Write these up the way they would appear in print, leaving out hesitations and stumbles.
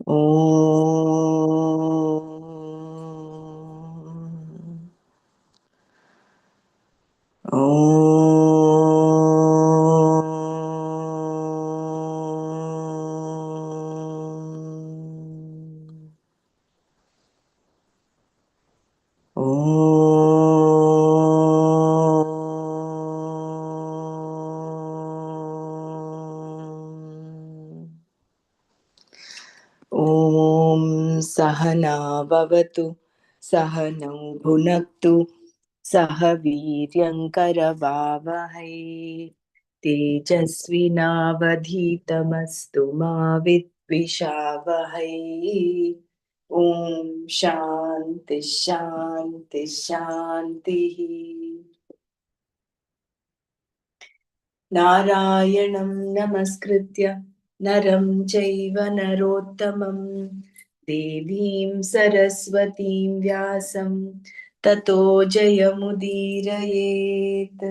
Om. Om Sahana Bhavatu Sahanau Bhunaktu Saha Viryankaravavahai Tejasvinavadhitamastu ma vidvishavahai. Om Shanti Shanti Shanti. नारायणं नमस्कृत्य नरं चैव नरोत्तमं देवीं सरस्वतीं व्यासं ततो जयमुदीरयेत्.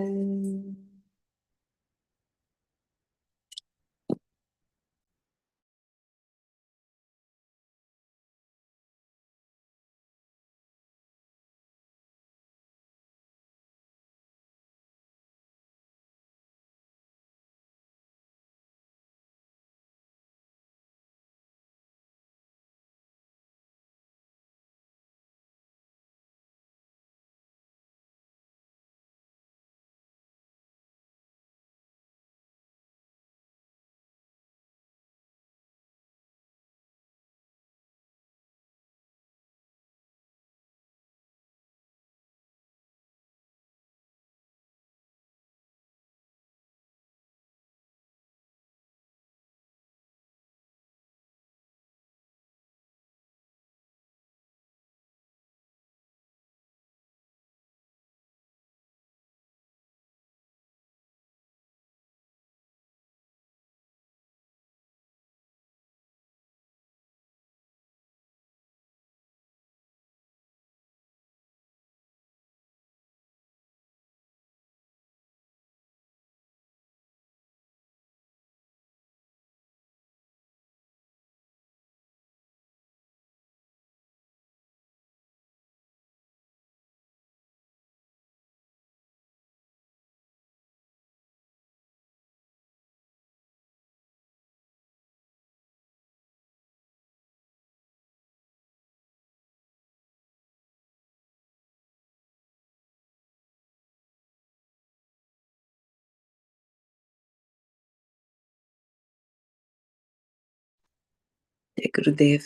Gurudev.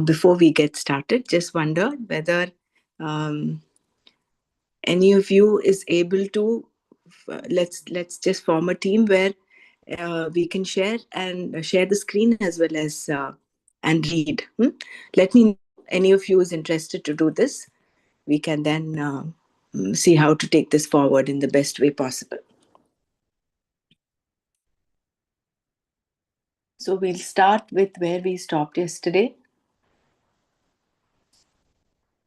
Before we get started, just wonder whether any of you is able to let's just form a team where we can share the screen as well as and read. Let me know any of you is interested to do this. We can then see how to take this forward in the best way possible. So we'll start with where we stopped yesterday.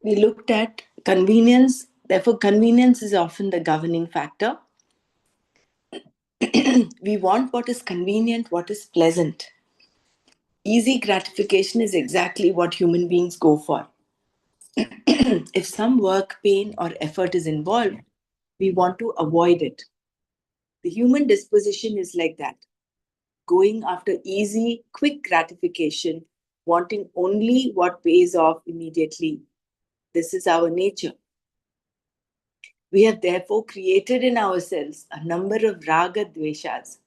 We looked at convenience. Therefore, convenience is often the governing factor. We want what is convenient, what is pleasant. Easy gratification is exactly what human beings go for. If some work, pain, or effort is involved, we want to avoid it. The human disposition is like that, going after easy, quick gratification, wanting only what pays off immediately. This is our nature. We have therefore created in ourselves a number of raga dveshas,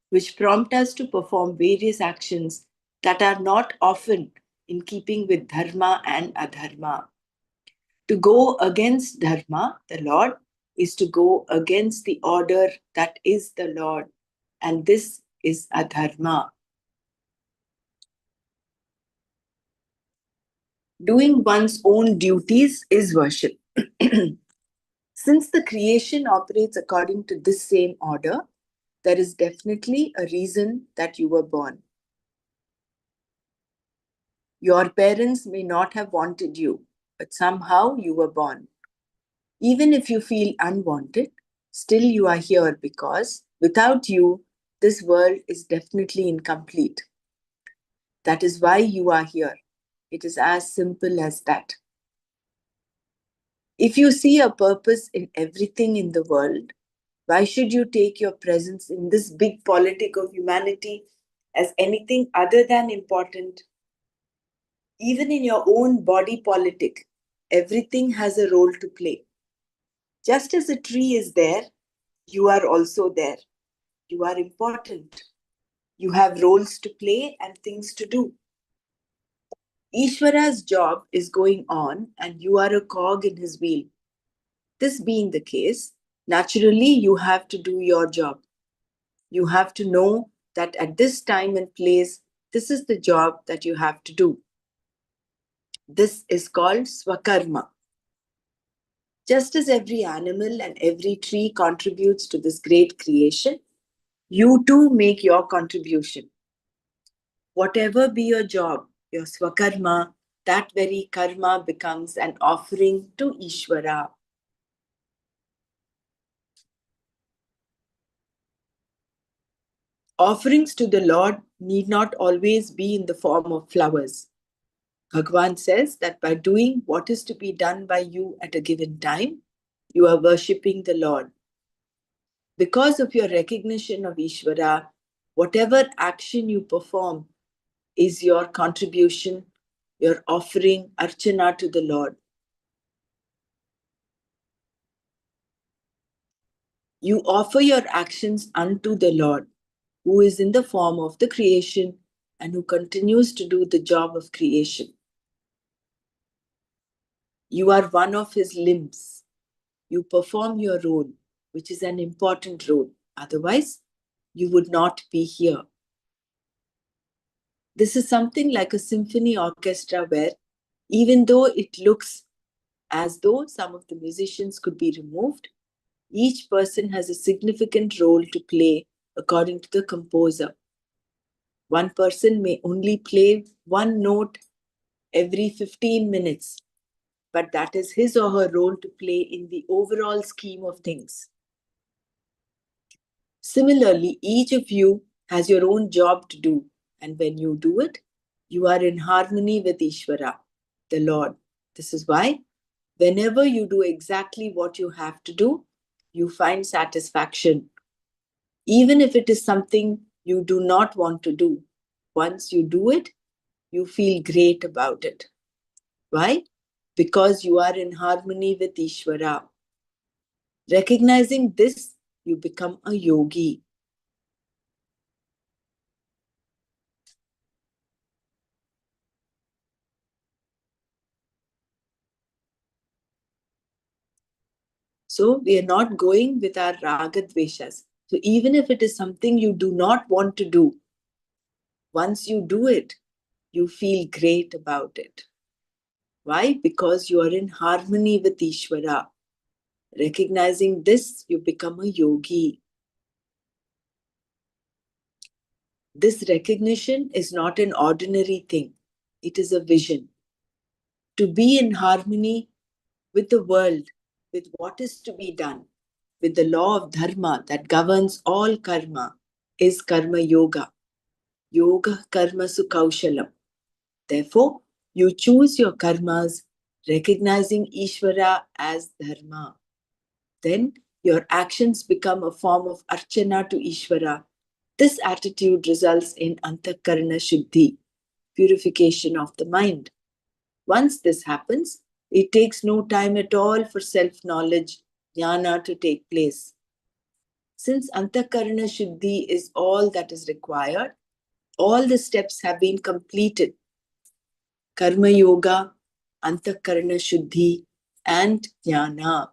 which prompt us to perform various actions that are not often in keeping with dharma and adharma. To go against dharma, the Lord, is to go against the order that is the Lord, and this is adharma. Doing one's own duties is worship. Since the creation operates according to this same order, there is definitely a reason that you were born. Your parents may not have wanted you, but somehow you were born. Even if you feel unwanted, still you are here because without you, this world is definitely incomplete. That is why you are here. It is as simple as that. If you see a purpose in everything in the world, why should you take your presence in this big politic of humanity as anything other than important? Even in your own body politic, everything has a role to play. Just as a tree is there, you are also there. You are important. You have roles to play and things to do. Ishvara's job is going on and you are a cog in his wheel. This being the case, naturally you have to do your job. You have to know that at this time and place, this is the job that you have to do. This is called swakarma. Just as every animal and every tree contributes to this great creation, you too make your contribution. Whatever be your job, your swakarma, that very karma becomes an offering to Ishvara. Offerings to the Lord need not always be in the form of flowers. Bhagwan says that by doing what is to be done by you at a given time, you are worshipping the Lord. Because of your recognition of Ishvara, whatever action you perform is your contribution, your offering, archana to the Lord. You offer your actions unto the Lord, who is in the form of the creation and who continues to do the job of creation. You are one of his limbs. You perform your role, which is an important role. Otherwise, you would not be here. This is something like a symphony orchestra where, even though it looks as though some of the musicians could be removed, each person has a significant role to play according to the composer. One person may only play one note every 15 minutes, but that is his or her role to play in the overall scheme of things. Similarly, each of you has your own job to do, and when you do it, you are in harmony with Ishvara, the Lord. This is why, whenever you do exactly what you have to do, you find satisfaction. Even if it is something you do not want to do, once you do it, you feel great about it. Why? Because you are in harmony with Ishvara. Recognizing this, you become a yogi. So we are not going with our raga dveshas. So even if it is something you do not want to do, once you do it, you feel great about it. Why? Because you are in harmony with Ishvara. Recognizing this, you become a yogi. This recognition is not an ordinary thing. It is a vision. To be in harmony with the world, with what is to be done, with the law of dharma that governs all karma, is karma yoga. Yoga karma sukaushalam. Therefore, you choose your karmas, recognizing Ishvara as dharma. Then your actions become a form of archana to Ishvara. This attitude results in antakarana shuddhi, purification of the mind. Once this happens, it takes no time at all for self-knowledge, jnana, to take place. Since antakarana shuddhi is all that is required, all the steps have been completed. Karma yoga, antakarana shuddhi, and jnana.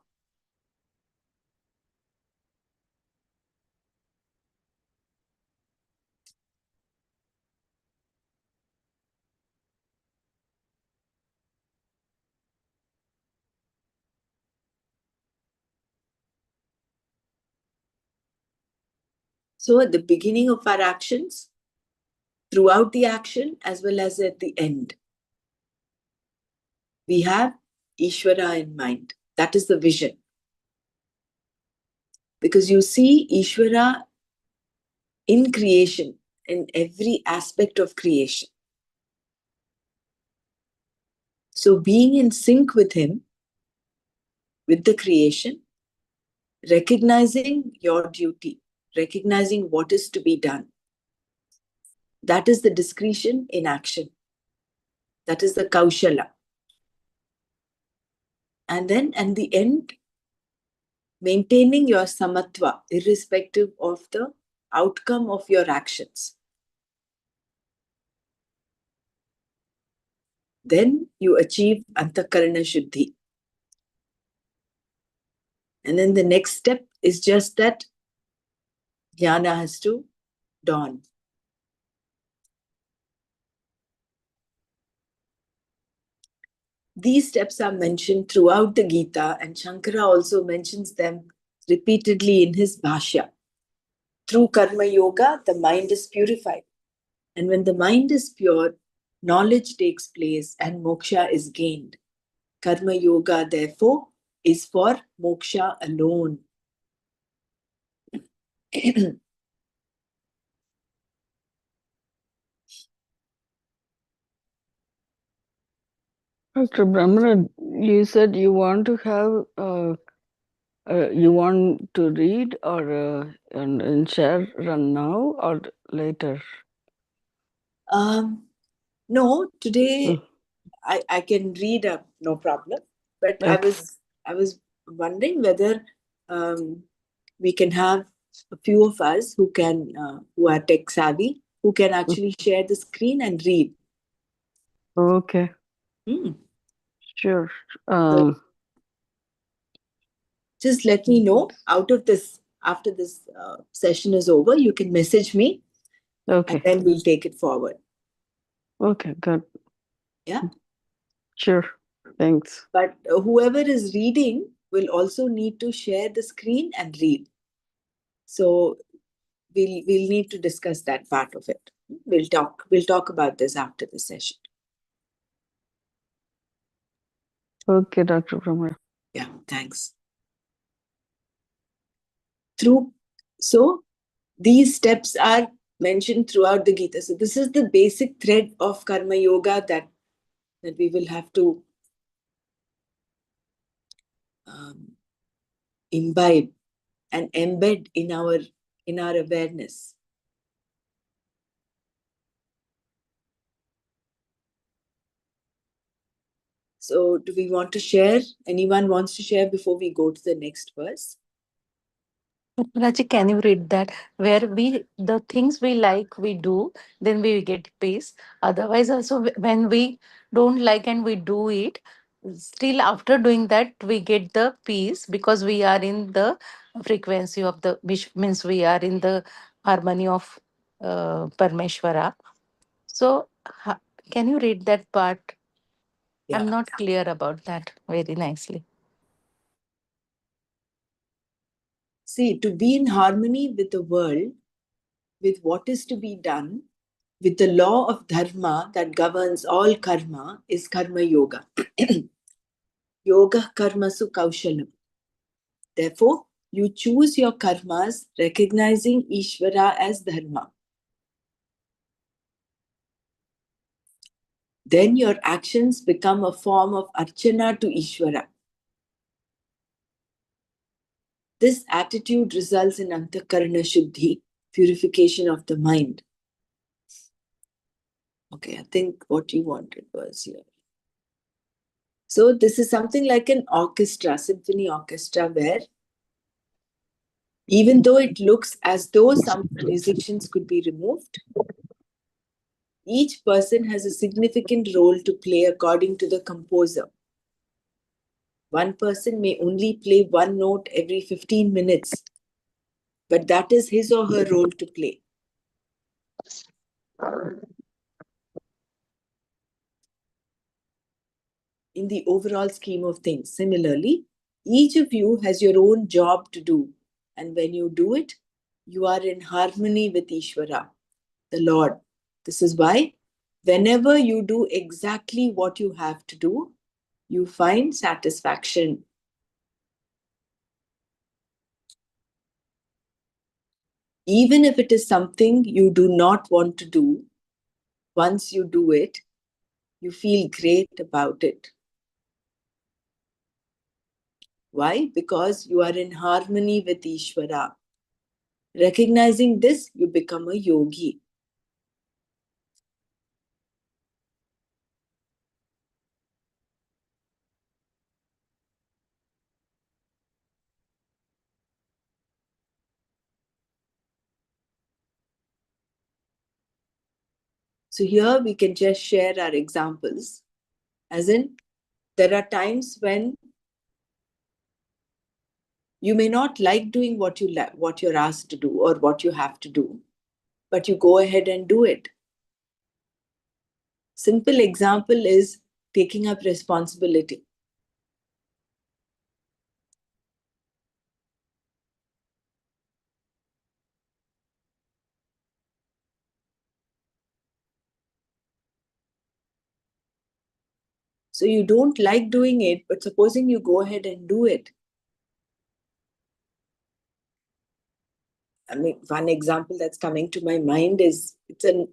So at the beginning of our actions, throughout the action, as well as at the end, we have Ishvara in mind. That is the vision. Because you see, Ishvara in creation, in every aspect of creation. So being in sync with him, with the creation, recognizing your duty, recognizing what is to be done. That is the discretion in action. That is the kaushala. And then at the end, maintaining your samatva, irrespective of the outcome of your actions. Then you achieve antakarana shuddhi. And then the next step is just that jnana has to dawn. These steps are mentioned throughout the Gita, and Shankara also mentions them repeatedly in his Bhashya. Through Karma Yoga, the mind is purified. And when the mind is pure, knowledge takes place and moksha is gained. Karma Yoga, therefore, is for moksha alone. Dr. Brahmana, you said you want to have, you want to read or and share run now or later? No, today Mm, I can read up, no problem. But I okay. was wondering whether we can have a few of us who are tech savvy, who can Mm, actually share the screen and read. okay. Hmm. Sure. So Um, just let me know out of this after this session is over. You can message me, and okay. then we'll take it forward. Okay, good. Yeah. Sure. Thanks. But whoever is reading will also need to share the screen and read. So we'll need to discuss that part of it. We'll talk about this after the session. Okay, Dr. Brahmana. Yeah, thanks. Through so these steps are mentioned throughout the Gita. So this is the basic thread of karma yoga that we will have to um, imbibe and embed in our awareness. So do we want to share? Anyone wants to share before we go to the next verse? Raji, can you read that? Where we the things we like we do, then we get peace. Otherwise, also when we don't like and we do it, still after doing that we get the peace because we are in the frequency of the which means we are in the harmony of Parmeshwara. So, can you read that part? I'm Yeah. not clear about that very nicely. See, to be in harmony with the world, with what is to be done, with the law of dharma that governs all karma, is karma yoga. Yoga karmasu kaushalam. Therefore, you choose your karmas recognizing Ishvara as dharma. Then your actions become a form of archana to Ishvara. This attitude results in antakarana shuddhi, purification of the mind. Okay, I think what you wanted was here. So this is something like an orchestra, symphony orchestra, where even though it looks as though some musicians could be removed, each person has a significant role to play according to the composer. One person may only play one note every 15 minutes, but that is his or her role to play. In the overall scheme of things. Similarly, each of you has your own job to do. And when you do it, you are in harmony with Ishvara, the Lord. This is why whenever you do exactly what you have to do, you find satisfaction. Even if it is something you do not want to do, once you do it, you feel great about it. Why? Because you are in harmony with Ishvara. Recognizing this, you become a yogi. So here we can just share our examples. As in, there are times when you may not like doing what you're asked to do or what you have to do, but you go ahead and do it. Simple example is taking up responsibility. So you don't like doing it, but supposing you go ahead and do it. I mean, one example that's coming to my mind is, it's an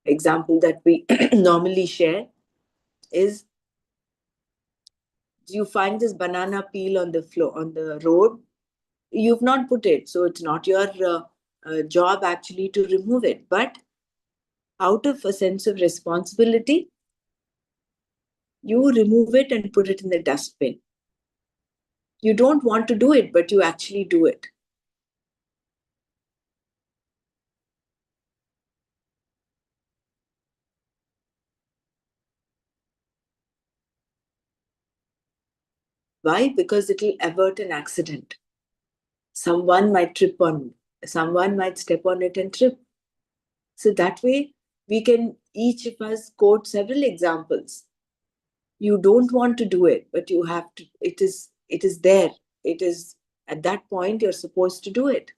example that we normally share, is you find this banana peel on the floor, on the road. You've not put it, so it's not your job actually to remove it. But out of a sense of responsibility, you remove it and put it in the dustbin. You don't want to do it, but you actually do it. Why? Because it will avert an accident. Someone might someone might step on it and trip. So that way, we can each of us quote several examples. You don't want to do it, but you have to. It is there. It is at that point you're supposed to do it.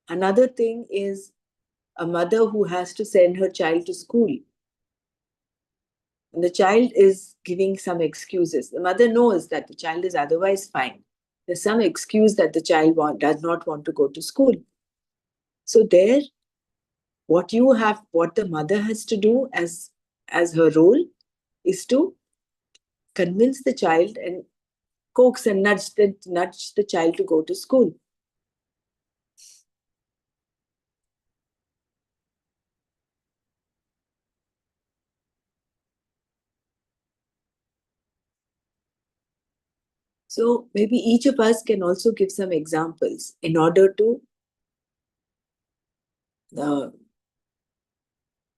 Another thing is a mother who has to send her child to school. And the child is giving some excuses. The mother knows that the child is otherwise fine. There's some excuse that the child does not want to go to school. So there, what the mother has to do as her role is to convince the child and coax and nudge the child to go to school. So maybe each of us can also give some examples in order to,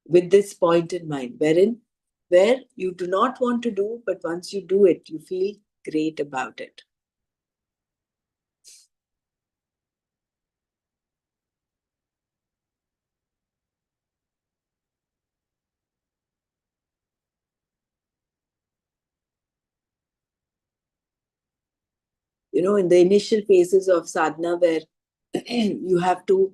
with this point in mind, where you do not want to do, but once you do it, you feel great about it. In the initial phases of sadhana, where you have to.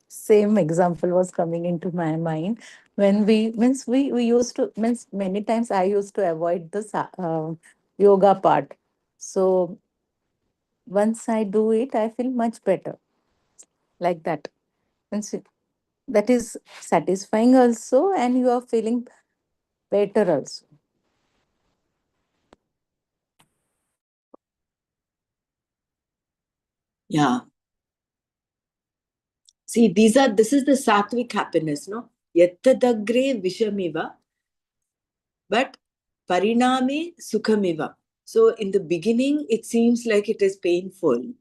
Same example was coming into my mind when we used to means many times I used to avoid the yoga part. So once I do it, I feel much better, like that. Means that is satisfying also, and you are feeling better also. Yeah. See, this is the sattvic happiness, no? Yattadagre vishamiva, but pariname sukhamiva. So in the beginning, it seems like it is painful,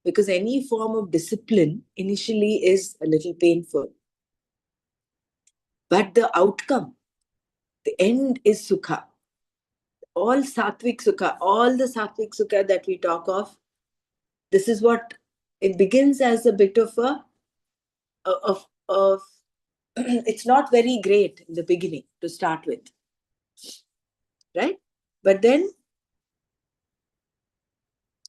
because any form of discipline initially is a little painful. But the outcome, the end is sukha. All the sattvic sukha that we talk of, this is what it begins as, a bit of of it's not very great in the beginning to start with, right? But then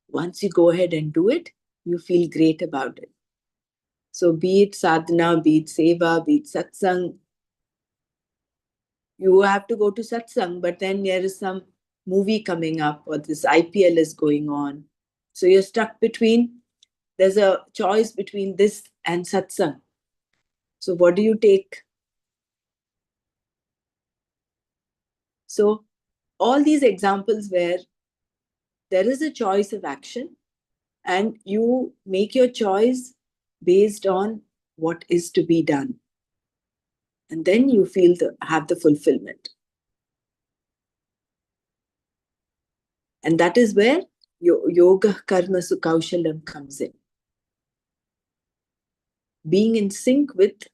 once you go ahead and do it, you feel great about it. So be it sadhana, be it seva, be it satsang, you have to go to satsang, but then there is some movie coming up or this IPL is going on. So you're stuck between, there's a choice between this and satsang. So what do you take? So all these examples where there is a choice of action and you make your choice based on what is to be done. And then you have the fulfillment. And that is where yoga karma sukaushalam comes in. Being in sync with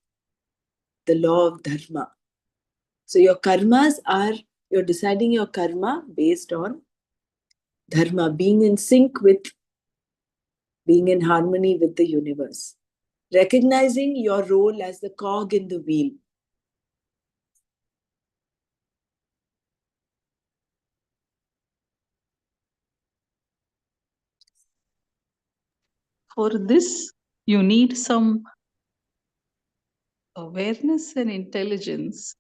the law of dharma. So your karmas are, you're deciding your karma based on dharma, being in sync with, being in harmony with the universe. Recognizing your role as the cog in the wheel. For this, you need some awareness and intelligence.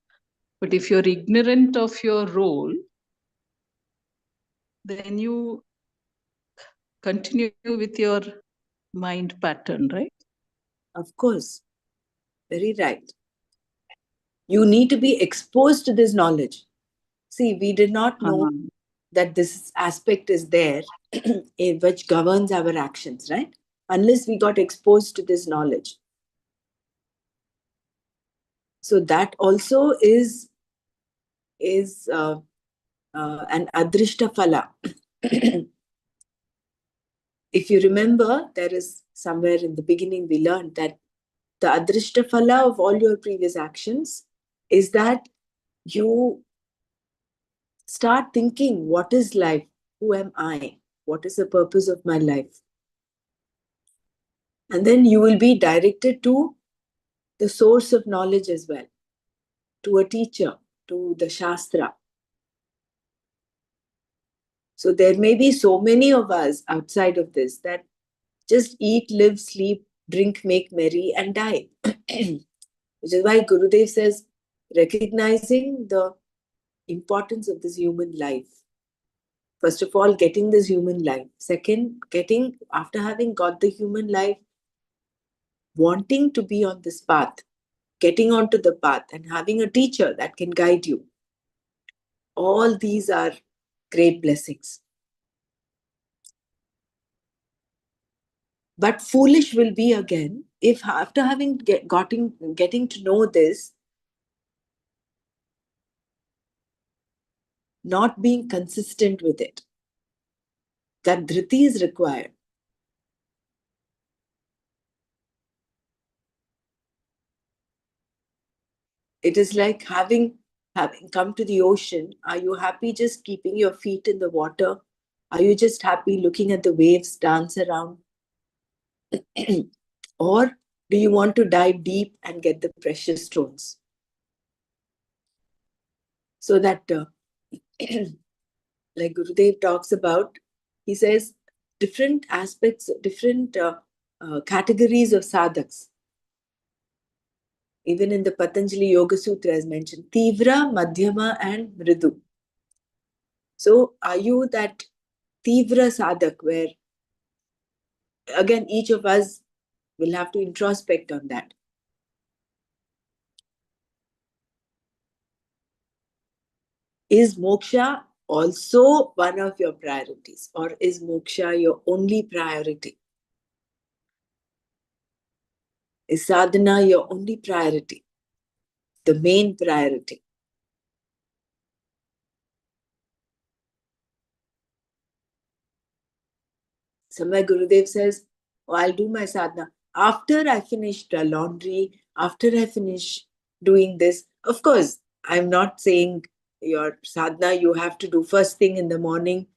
But if you're ignorant of your role, then you continue with your mind pattern, right? Of course, very right. You need to be exposed to this knowledge. See, we did not know that this aspect is there which governs our actions, right? Unless we got exposed to this knowledge. So that also is an adrishta phala. If you remember, there is somewhere in the beginning we learned that the adrishta phala of all your previous actions is that you start thinking, what is life? Who am I? What is the purpose of my life? And then you will be directed to the source of knowledge as well, to a teacher, to the Shastra. So there may be so many of us outside of this that just eat, live, sleep, drink, make merry, and die. Which is why Gurudev says, recognizing the importance of this human life. First of all, getting this human life. Second, after having got the human life, wanting to be on this path, getting onto the path and having a teacher that can guide you. All these are great blessings. But foolish will be again if after having getting to know this, not being consistent with it. That dhriti is required. It is like having come to the ocean. Are you happy just keeping your feet in the water? Are you just happy looking at the waves dance around? Or do you want to dive deep and get the precious stones? So that, like Gurudev talks about, he says different aspects, different categories of sadhaks. Even in the Patanjali Yoga Sutra is mentioned, Tivra, Madhyama and Mridu. So are you that Tivra sadhak where, again, each of us will have to introspect on that. Is moksha also one of your priorities, or is moksha your only priority? Is sadhana your only priority, the main priority? Somewhere Gurudev says, oh, I'll do my sadhana after I finish the laundry, after I finish doing this. Of course, I'm not saying your sadhana you have to do first thing in the morning.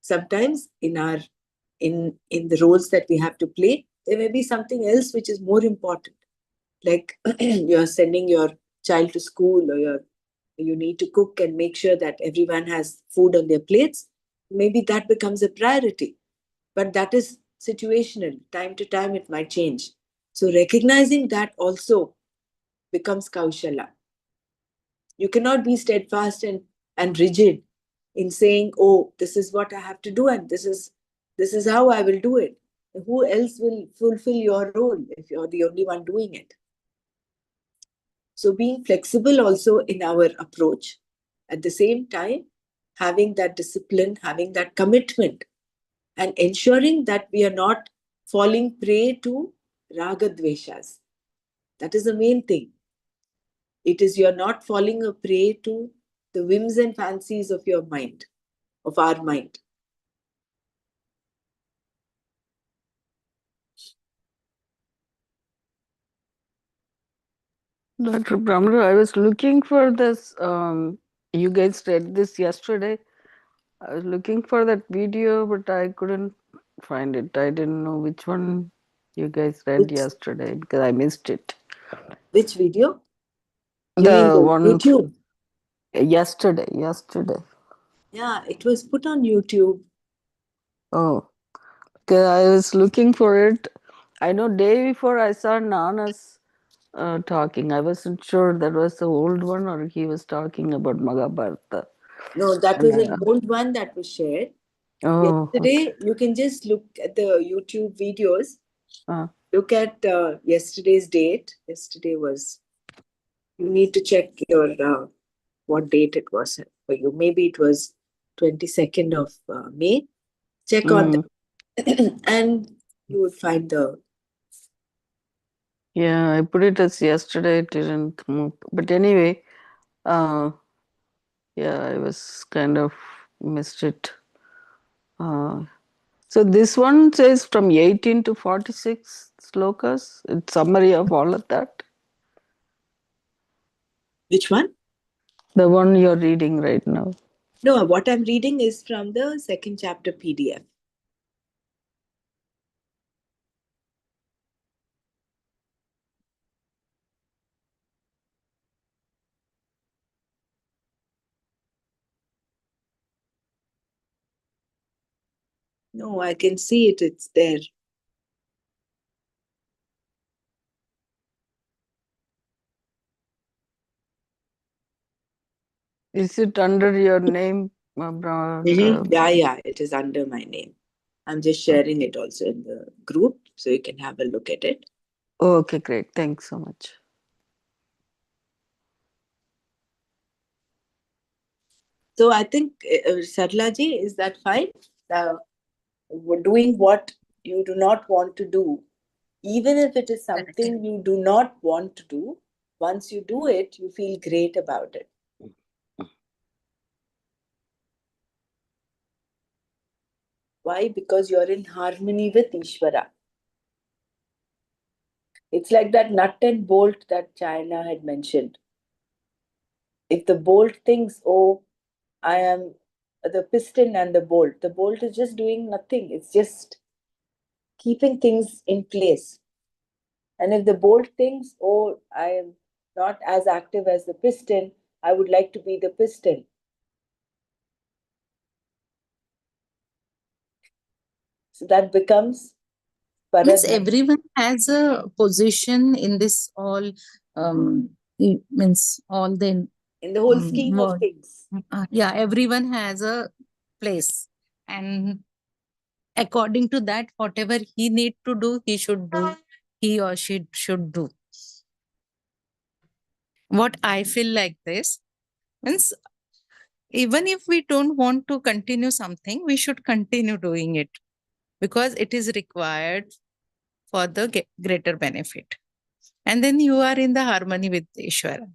Sometimes in the roles that we have to play, there may be something else which is more important. Like you're sending your child to school, or you need to cook and make sure that everyone has food on their plates. Maybe that becomes a priority. But that is situational. Time to time, it might change. So recognizing that also becomes kaushala. You cannot be steadfast and rigid in saying, oh, this is what I have to do and this is how I will do it. Who else will fulfill your role if you're the only one doing it? So being flexible also in our approach, at the same time, having that discipline, having that commitment, and ensuring that we are not falling prey to raga dveshas. That is the main thing. It is you're not falling a prey to the whims and fancies of your mind, of our mind. Dr. Brahmara, I was looking for this. You guys read this yesterday. I was looking for that video, but I couldn't find it. I didn't know which one you guys read Which, yesterday because I missed it. which video? You mean The the one YouTube? yesterday. Yeah, it was put on YouTube. Oh, because I was looking for it. I know day before I saw Nana's talking. I wasn't sure that was the old one or he was talking about Mahabharata. No, that And was an old one that was shared. oh, okay. Yesterday, you can just look at the YouTube videos. Uh, Look at yesterday's date. Yesterday was, you need to check your what date it was for you. Maybe it was 22nd of May. Check on mm, that and you would find the. yeah, I put it as yesterday. It didn't come up. But anyway, uh, yeah, I was kind of missed it. Uh, so this one says from 18 to 46 slokas. It's summary of all of that. Which one? The one you're reading right now. No, what I'm reading is from the second chapter PDF. No, I can see it. It's there. Is it under your name, Yeah, it is under my name. I'm just sharing it also in the group so you can have a look at it. Oh, okay, great. Thanks so much. So I think, Sarlaji, is that fine? Doing what you do not want to do, even if it is something you do not want to do, once you do it, you feel great about it. Why? Because you're in harmony with Ishvara. It's like that nut and bolt that China had mentioned. If the bolt thinks, oh, I am the piston and the bolt is just doing nothing. It's just keeping things in place. And if the bolt thinks, oh, I am not as active as the piston, I would like to be the piston. So that becomes Means Paradharma. everyone has a position in this all, means all the In the whole scheme of world. things. Yeah, everyone has a place, and according to that, whatever he need to do, he should do. He or she should do. What I feel like this means, even if we don't want to continue something, we should continue doing it because it is required for the greater benefit. And then you are in the harmony with Ishvara.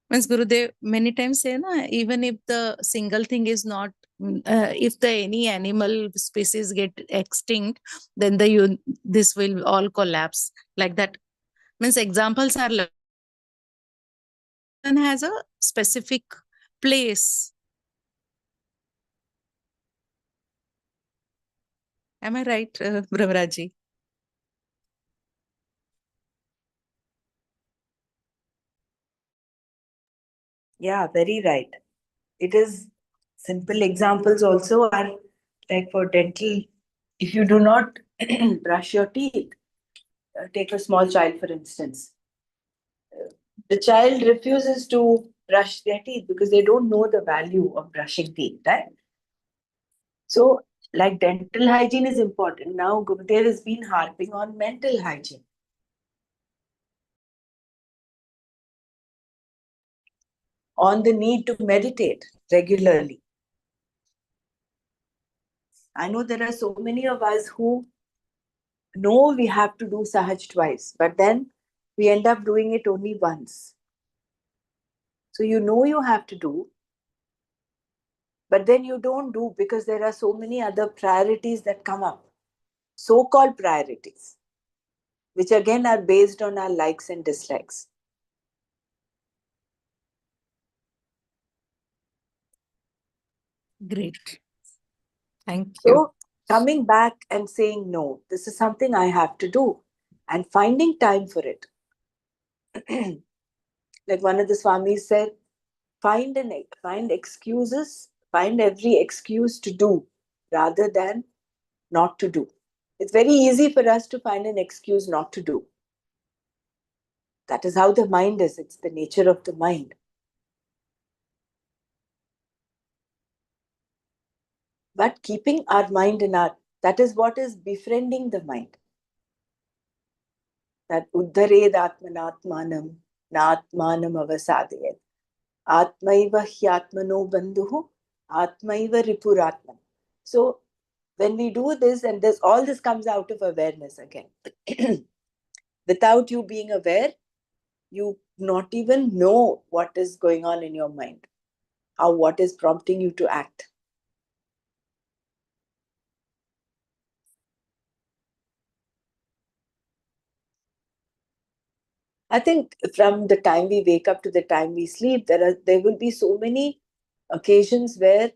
Means Gurudev many times say, na, even if the single thing is not, if the any animal species get extinct, then this will all collapse. Like that. Means examples are like one has a specific place. Am I right, Bravaraji? Yeah, very right. It is simple examples also are like for dental, if you do not brush your teeth, take a small child for instance. The child refuses to brush their teeth because they don't know the value of brushing teeth, right? So, like dental hygiene is important. Now, Gurudev has been harping on mental hygiene. On the need to meditate regularly. I know there are so many of us who know we have to do Sahaj twice, but then we end up doing it only once. So you know you have to do, but then you don't do because there are so many other priorities that come up, so-called priorities, which again are based on our likes and dislikes. Great. Thank you. So coming back and saying, no, this is something I have to do and finding time for it. Like one of the Swamis said, find excuses, find every excuse to do rather than not to do. It's very easy for us to find an excuse not to do. That is how the mind is. It's the nature of the mind. But keeping our mind in our, that is what is befriending the mind. That uddhared atmanatmanam natmanam avasadayat. Atmaiva hyatmano bandhuhu atmaiva ripuratman. So when we do this, and this all this comes out of awareness again. Without you being aware, you not even know what is going on in your mind, or what is prompting you to act. I think from the time we wake up to the time we sleep, there will be so many occasions where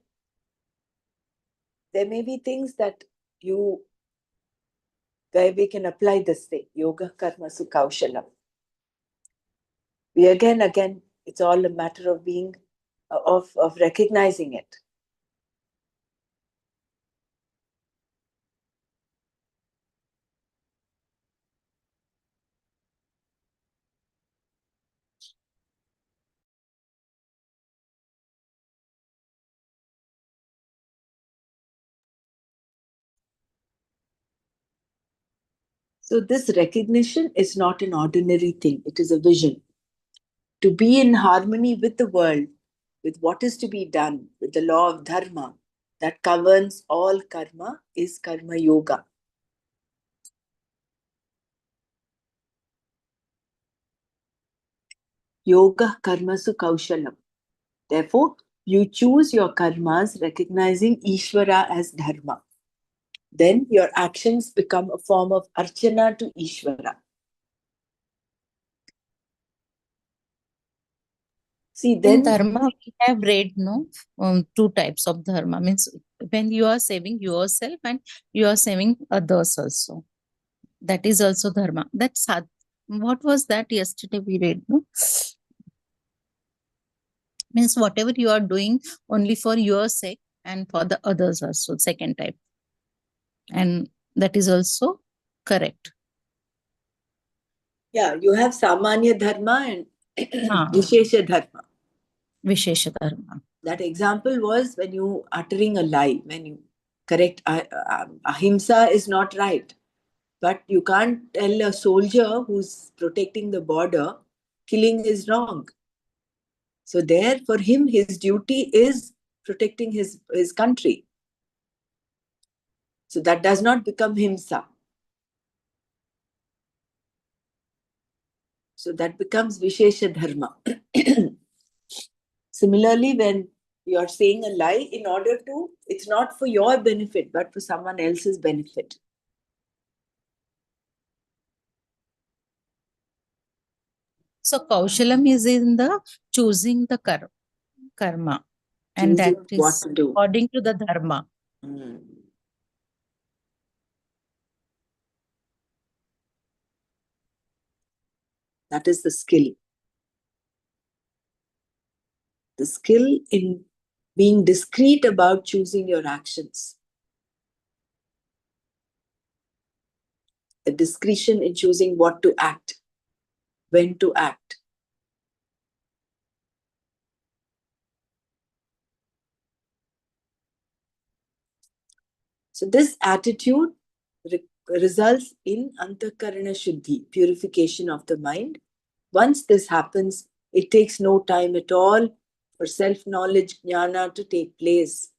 there may be things that where we can apply this thing, yoga karma sukhaushalam. We again, it's all a matter of being, of recognizing it. So this recognition is not an ordinary thing. It is a vision. To be in harmony with the world, with what is to be done, with the law of dharma that governs all karma is karma yoga. Yoga karmasu kaushalam. Therefore, you choose your karmas recognizing Ishvara as dharma. Then your actions become a form of archana to Ishvara. See, In then dharma, we have read two types of dharma. Means when you are saving yourself and you are saving others also. That is also dharma. That's what was that yesterday we read? No? Means whatever you are doing only for your sake and for the others also. Second type, and that is also correct. yeah, you have samanya dharma and vishesha dharma. Vishesha dharma. That example was when you uttering a lie, when you correct ahimsa is not right. But you can't tell a soldier who's protecting the border, killing is wrong. So there, for him, his duty is protecting his country. So that does not become himsa. So that becomes vishesha dharma. Similarly, when you are saying a lie in order to, it's not for your benefit, but for someone else's benefit. So Kaushalam is in the choosing the karma. And Choosing that what is to do. according to the dharma. That is the skill. The skill in being discreet about choosing your actions. The discretion in choosing what to act, when to act. So this attitude results in antakarana shuddhi, purification of the mind. Once this happens, it takes no time at all for self-knowledge, jnana to take place.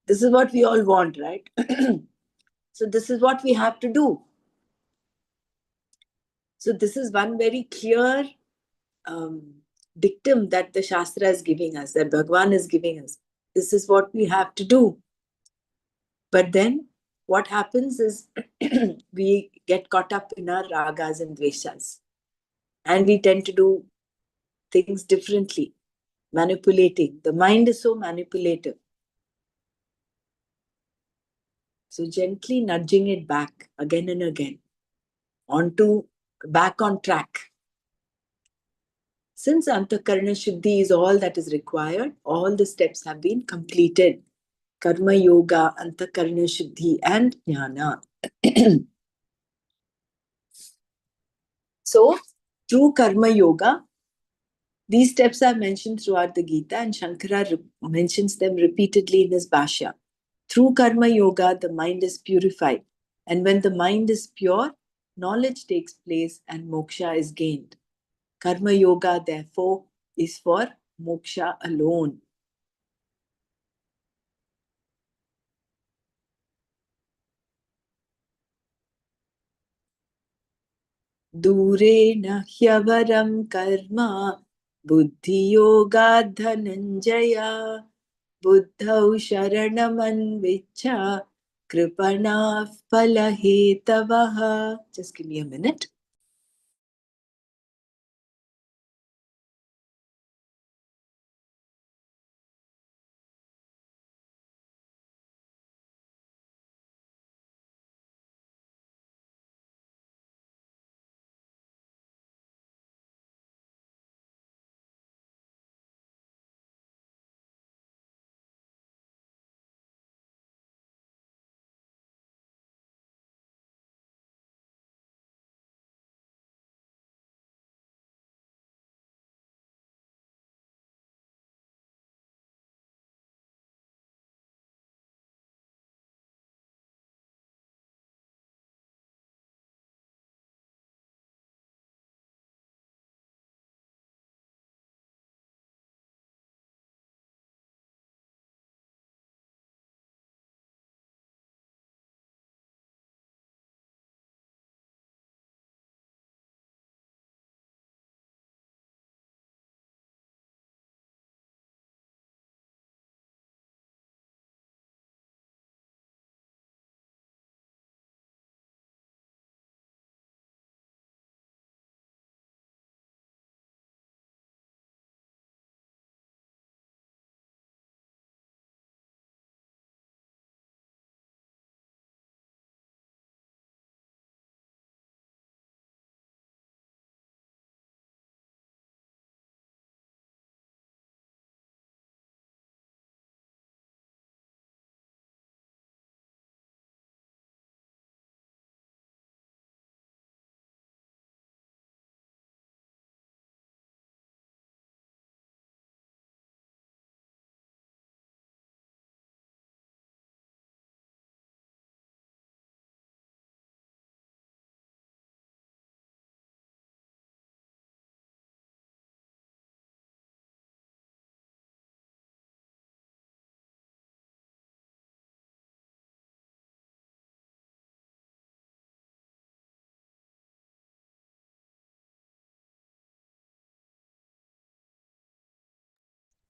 This is what we all want, right? So this is what we have to do. So this is one very clear dictum that the Shastra is giving us, that Bhagwan is giving us. This is what we have to do. But then what happens is we get caught up in our ragas and dveshas. And we tend to do things differently, manipulating. The mind is so manipulative. So gently nudging it back again and again, back on track. Since Antakarana Shuddhi is all that is required, all the steps have been completed. Karma Yoga, Antakarana Shuddhi, and Jnana. So, through Karma Yoga, these steps are mentioned throughout the Gita, and Shankara mentions them repeatedly in his Bhashya. Through Karma Yoga, the mind is purified. And when the mind is pure, knowledge takes place and moksha is gained. Karma Yoga, therefore, is for moksha alone. दूरेण ह्यवरं कर्म बुद्धियोगात् धनञ्जय बुद्धौ शरणमन्विच्छ कृपणाः फलहेतवः. Just give me a minute.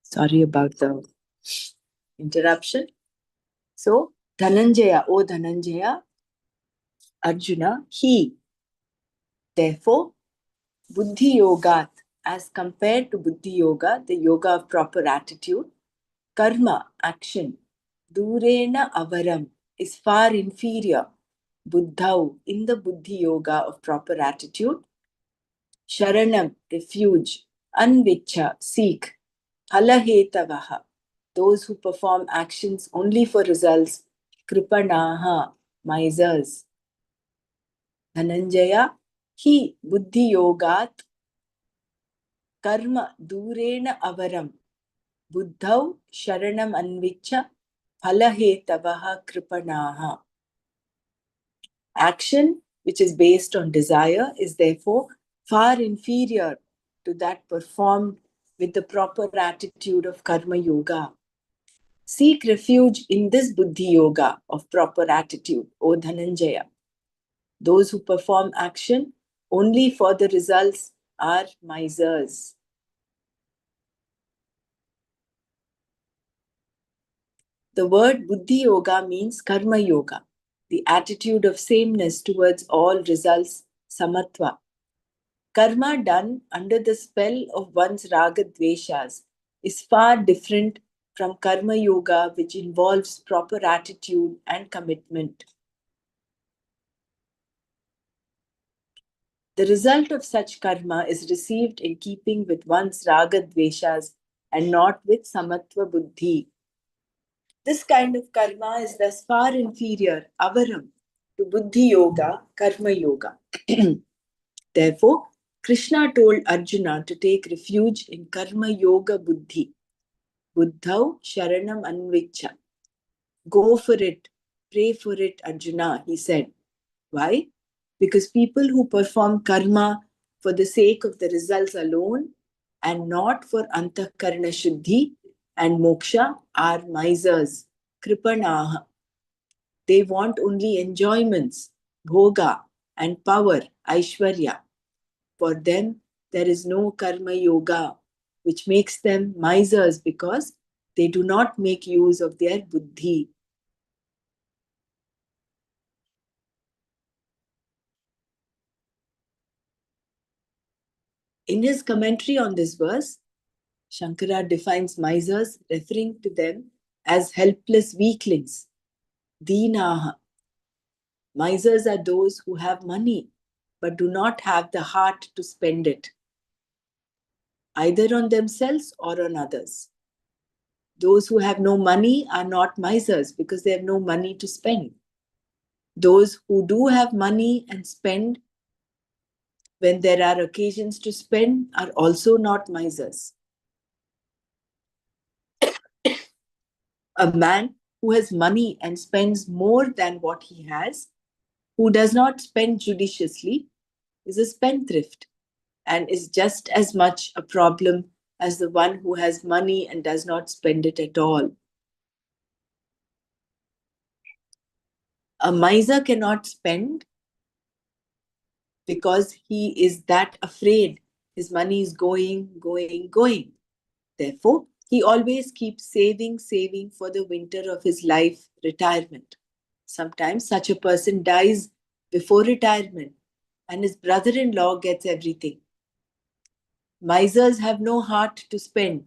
Sorry about the interruption. So, Dhananjaya, O Dhananjaya, Arjuna, he, therefore, Buddhi Yogat, as compared to Buddhi Yoga, the yoga of proper attitude, karma, action, durena avaram, is far inferior. Buddhau, in the Buddhi Yoga of proper attitude, sharanam, refuge, anvicha, seek, palahetavaha, those who perform actions only for results, kripanaha, misers. Dhananjaya, he, Buddhi Yogat, karma, durena avaram, buddhau, sharanam anvicha, phalahetavaha kripanaha. Action which is based on desire is therefore far inferior to that performed with the proper attitude of karma yoga. Seek refuge in this buddhi yoga of proper attitude, O Dhananjaya. Those who perform action only for the results are misers. The word buddhi yoga means karma yoga, the attitude of sameness towards all results, samatva. Karma done under the spell of one's raga dveshas is far different from karma yoga, which involves proper attitude and commitment. The result of such karma is received in keeping with one's raga dveshas and not with samatva buddhi. This kind of karma is thus far inferior, avaram, to buddhi yoga, karma yoga. Therefore, Krishna told Arjuna to take refuge in karma yoga buddhi. Buddhau sharanam anvicha. Go for it, pray for it, Arjuna, he said. Why? Because people who perform karma for the sake of the results alone and not for antakarana shuddhi and moksha are misers, kripanaha. They want only enjoyments, bhoga, and power, aishwarya. For them, there is no karma yoga, which makes them misers because they do not make use of their buddhi. In his commentary on this verse, Shankara defines misers, referring to them as helpless weaklings. Deenaha. Misers are those who have money but do not have the heart to spend it, either on themselves or on others. Those who have no money are not misers because they have no money to spend. Those who do have money and spend when there are occasions to spend are also not misers. A man who has money and spends more than what he has, who does not spend judiciously, is a spendthrift and is just as much a problem as the one who has money and does not spend it at all. A miser cannot spend because he is that afraid his money is going. Therefore, he always keeps saving for the winter of his life, retirement. Sometimes such a person dies before retirement and his brother-in-law gets everything. Misers have no heart to spend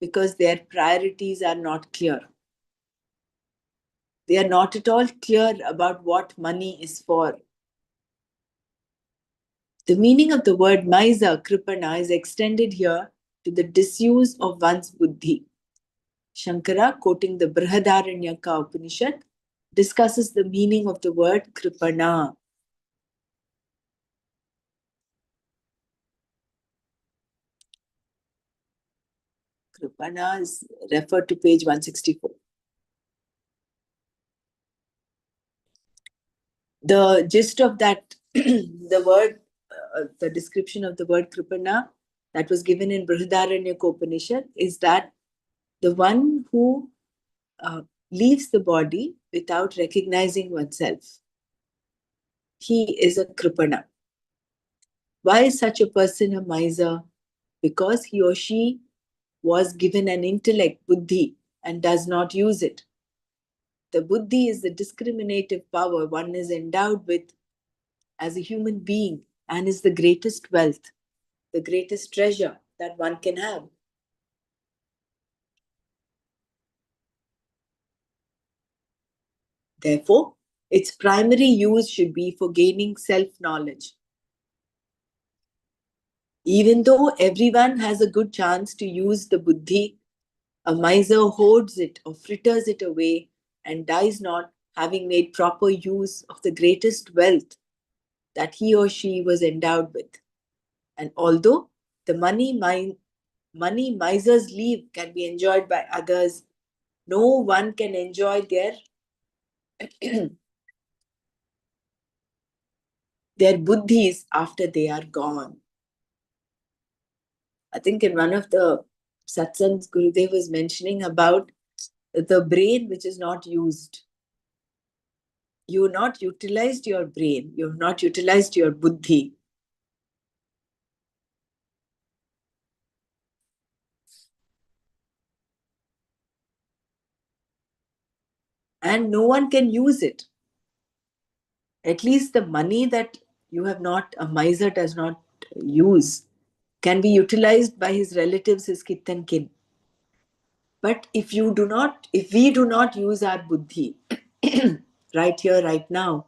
because their priorities are not clear. They are not at all clear about what money is for. The meaning of the word miser, kripana, is extended here to the disuse of one's buddhi. Shankara, quoting the Brihadaranyaka Upanishad, discusses the meaning of the word kripana. Kripana is referred to page 164. The gist of that, the description of the word kripana that was given in Brihadaranyaka Upanishad is that the one who leaves the body without recognizing oneself, he is a kripana. Why is such a person a miser? Because he or she was given an intellect, buddhi, and does not use it. The buddhi is the discriminative power one is endowed with as a human being and is the greatest wealth, the greatest treasure that one can have. Therefore, its primary use should be for gaining self-knowledge. Even though everyone has a good chance to use the buddhi, a miser hoards it or fritters it away and dies not having made proper use of the greatest wealth that he or she was endowed with. And although the money misers leave can be enjoyed by others, no one can enjoy their their buddhis after they are gone. I think in one of the satsangs, Gurudev was mentioning about the brain which is not used. You've not utilized your brain. You've not utilized your buddhi. And no one can use it. At least the money that you have not, a miser does not use, can be utilized by his relatives, his kith and kin. But if we do not use our buddhi right here, right now,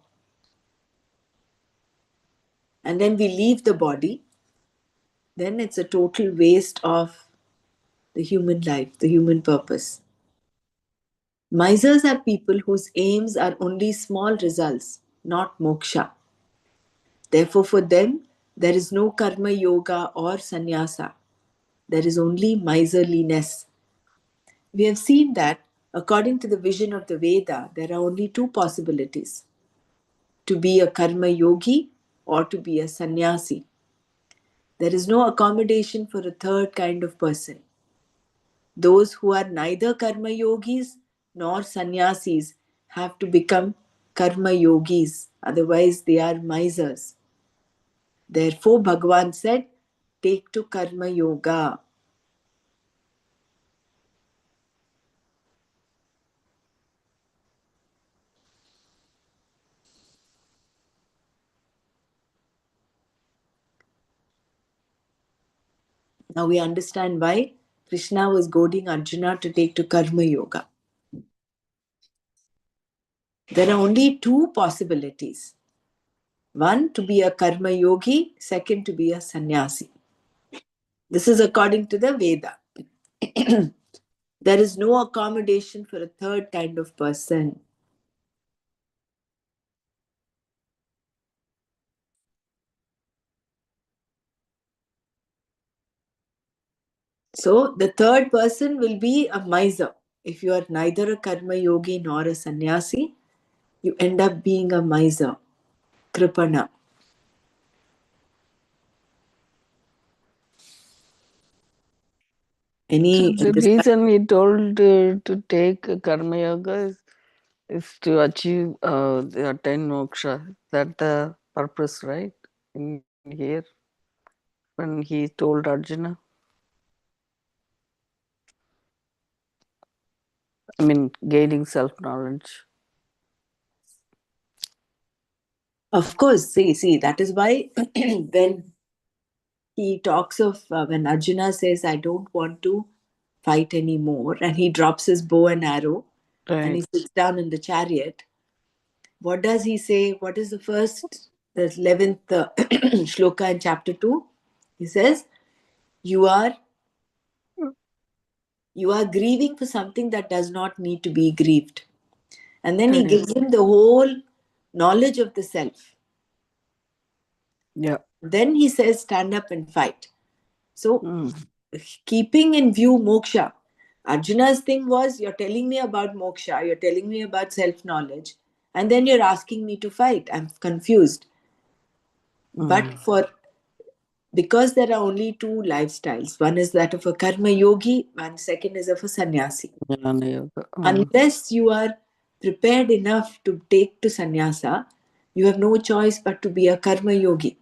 and then we leave the body, then it's a total waste of the human life, the human purpose. Misers are people whose aims are only small results, not moksha. Therefore, for them, there is no karma yoga or sannyasa. There is only miserliness. We have seen that, according to the vision of the Veda, there are only two possibilities: to be a karma yogi or to be a sannyasi. There is no accommodation for a third kind of person. Those who are neither karma yogis nor sannyasis have to become karma yogis, otherwise, they are misers. Therefore, Bhagavan said, take to karma yoga. Now we understand why Krishna was goading Arjuna to take to karma yoga. There are only two possibilities. One, to be a karma yogi. Second, to be a sannyasi. This is according to the Veda. There is no accommodation for a third kind of person. So the third person will be a miser. If you are neither a karma yogi nor a sannyasi, you end up being a miser, kripana. So Any the reason he told to take karma yoga is to achieve the attain moksha. Is that the purpose, right? In here, when he told Arjuna, I mean, gaining self-knowledge. Of course, see, that is why when he talks of when Arjuna says, I don't want to fight anymore, and he drops his bow and arrow and he Right. sits down in the chariot, what does he say? What is the 11th shloka in chapter 2? He says, you are grieving for something that does not need to be grieved. And then he Right. gives him the whole knowledge of the self. Yeah. Then he says, stand up and fight. So, keeping in view moksha, Arjuna's thing was, you're telling me about moksha, you're telling me about self-knowledge, and then you're asking me to fight. I'm confused. But because there are only two lifestyles, one is that of a karma yogi, and second is of a sannyasi. Jnana yoga. Unless you are prepared enough to take to sannyasa, you have no choice but to be a karma yogi.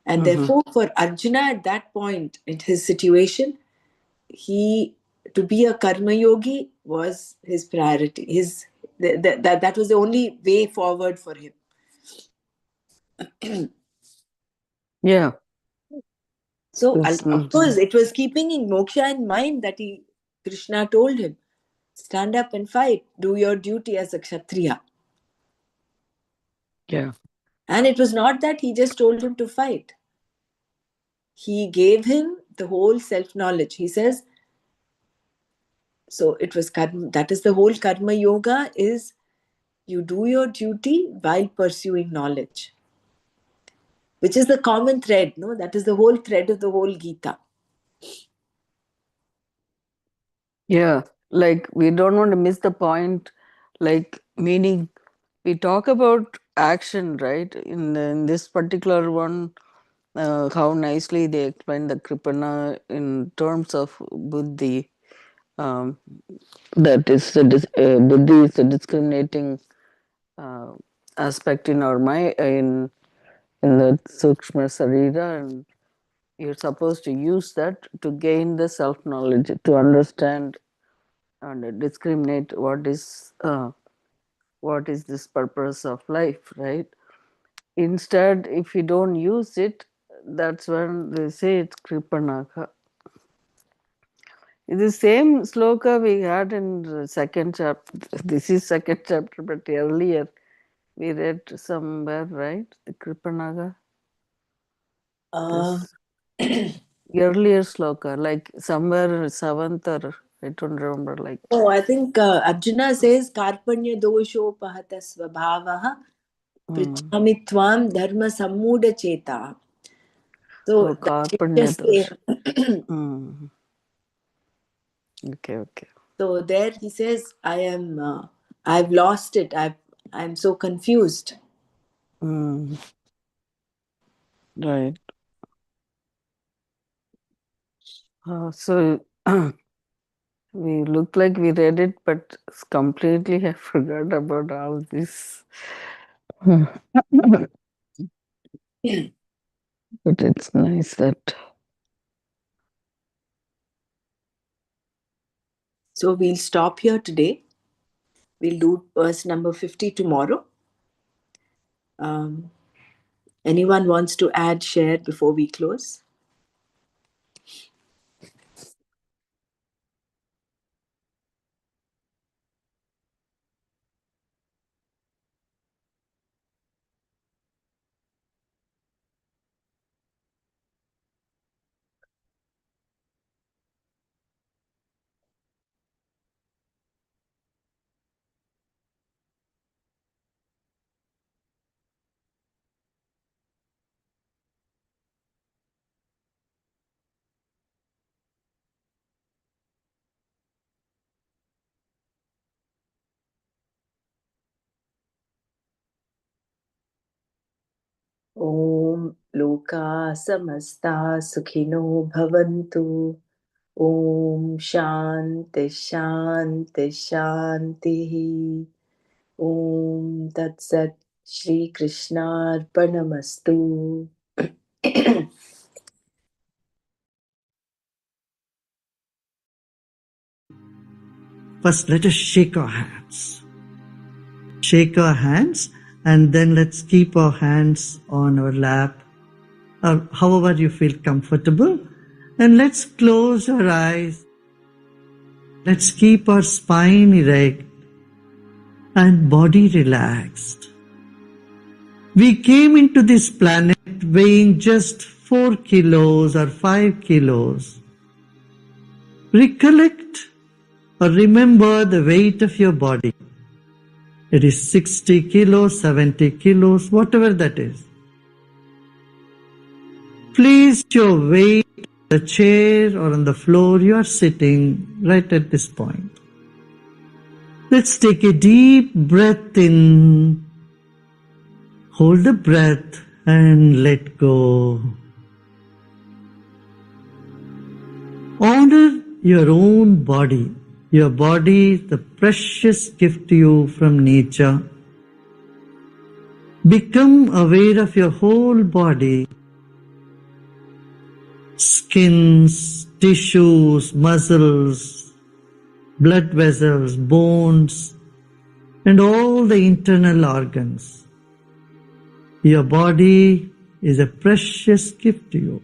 And therefore, for Arjuna at that point in his situation, to be a karma yogi was his priority. That was the only way forward for him. Yeah. So, of course, it was keeping in moksha in mind that Krishna told him, stand up and fight, do your duty as a kshatriya. Yeah. And it was not that he just told him to fight. He gave him the whole self-knowledge. He says, so it was karma, that is the whole karma yoga, is you do your duty while pursuing knowledge, which is the common thread, no? That is the whole thread of the whole Gita. Yeah. like we don't want to miss the point, like meaning we talk about action, right? In this particular one, how nicely they explain the kripana in terms of buddhi. Um, that is buddhi is the discriminating uh, aspect in our mind, in the sukshma sarira, and you're supposed to use that to gain the self knowledge, to understand and discriminate what is this purpose of life, right? Instead, if you don't use it, that's when they say it's kripanaka. It's the same sloka we had in the second chapter. This is second chapter, but earlier we read somewhere, right? The kripanaka. Uh, This earlier sloka, like somewhere seventh or I don't remember. Like oh, I think Arjuna says Karpanya dosho pahata svabhavaha prichami tvam dharma sammuda cheta. So oh, that karpanya teaches dosha. say, Okay. so there he says, I've lost it. I'm so confused. Right. So we look like we read it, but completely I forgot about all this. But it's nice that. So we'll stop here today. We'll do verse number 50 tomorrow. Anyone wants to add, share before we close? Om Loka Samasta Sukhino Bhavantu. Om Shanti Shanti Shanti. Om Tat Sat Shri Krishna Arpanamastu. First, let us shake our hands. Shake our hands, and then let's keep our hands on our lap, or however you feel comfortable. And let's close our eyes. Let's keep our spine erect and body relaxed. We came into this planet weighing just 4 kilos or 5 kilos. Recollect or remember the weight of your body. It is 60 kilos, 70 kilos, whatever that is. Place your weight on the chair or on the floor you are sitting right at this point. Let's take a deep breath in. Hold the breath and let go. Honor your own body. Your body is the precious gift to you from nature. Become aware of your whole body. Skins, tissues, muscles, blood vessels, bones, and all the internal organs. Your body is a precious gift to you.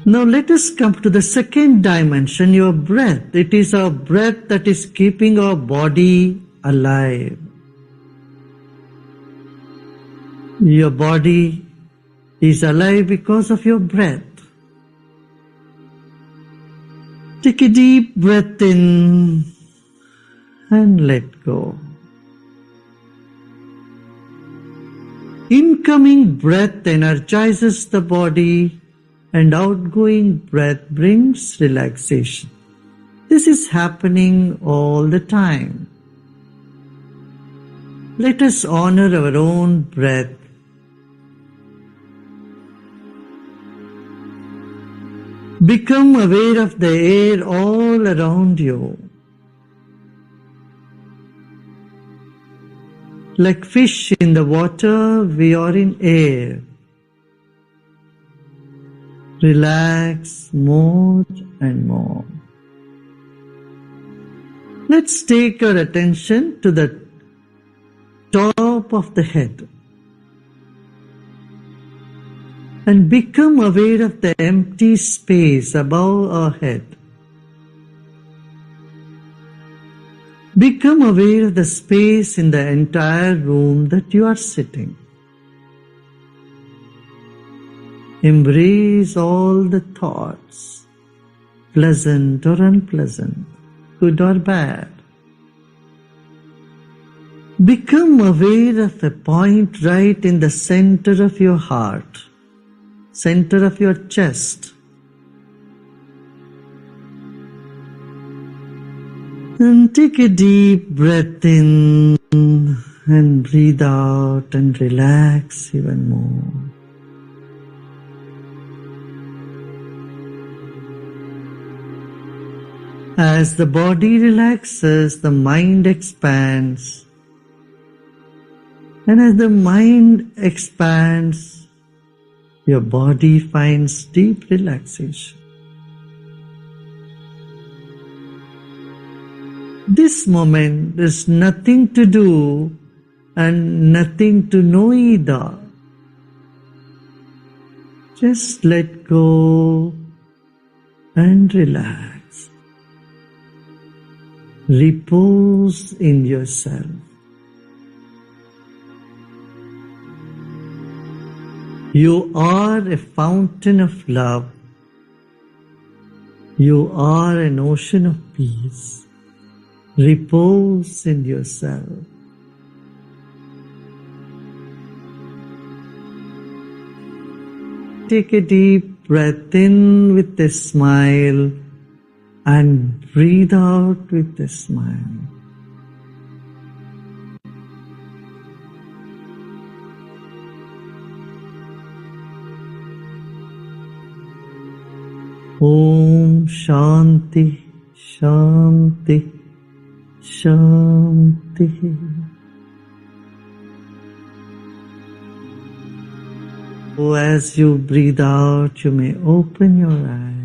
Now let us come to the second dimension, your breath. It is our breath that is keeping our body alive. Your body is alive because of your breath. Take a deep breath in and let go. Incoming breath energizes the body and outgoing breath brings relaxation. This is happening all the time. Let us honor our own breath. Become aware of the air all around you. Like fish in the water, we are in air. Relax more and more. Let's take our attention to the top of the head and become aware of the empty space above our head. Become aware of the space in the entire room that you are sitting. Embrace all the thoughts, pleasant or unpleasant, good or bad. Become aware of a point right in the center of your heart, center of your chest. And take a deep breath in and breathe out and relax even more. As the body relaxes, the mind expands. And as the mind expands, your body finds deep relaxation. This moment there's nothing to do and nothing to know either. Just let go and relax. Repose in yourself. You are a fountain of love. You are an ocean of peace. Repose in yourself. Take a deep breath in with a smile and breathe out with a smile. Om Shanti, Shanti, Shanti. As you breathe out, you may open your eyes.